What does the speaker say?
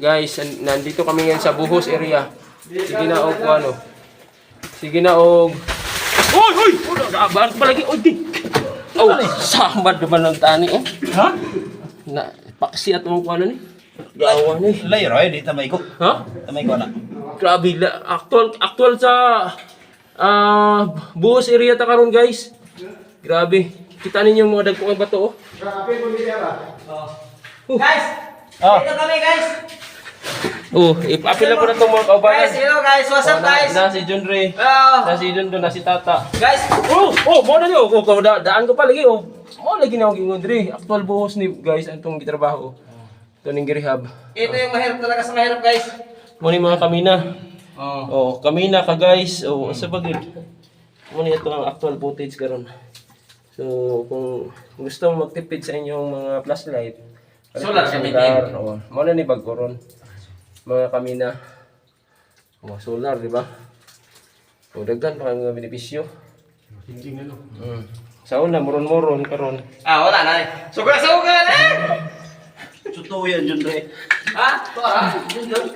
guys, nandito kami ngayon sa Buhos area. Sige na og ano. Sige na og. Oy, oy! Gaban pa lagi. Oy, di. Oh, samad naman ang tani oh. Ha? Na paksi at mong kuano ni. Gawa ni. Layroy, di tamay ko. Ha? Tamay ko na. Grabe, actual sa Buhos area ta karon guys. Grabe. Kita ninyo yung mga dagkong bato oh. Grabe mo niya ba? Guys! Oh. Dito kami guys! Oh, ipapila ko na itong mga kaubanan. Guys, hello guys! What's up guys? Na si John Ray. Hello! Na si John doon, na si Tata. Guys! Mo na niyo. Daan ko pa lagi. Mo lagi na ako gingon diri. Actual Buhos ni guys antong gitrabaho. Ito ning rehab. Ito yung mahirap talaga sa mahirap guys. Mo ni mga kamina. Oh. Oh, kamina ka guys. Oh, sa bagid. Mo ni ito ang actual footage karon. So, kung gusto mo magtipid sa inyong mga flashlight, Solar siya, solar. Oh, mo na ni bagkoron. Mga kamina. Oh, solar, di ba? O, dagdan pa mga benepisyo. Sa una, muron-muron karon. Ah, wala na eh. Suga-suga na! Suto yan, John Ray. Ha? Ito ah. Yun yun.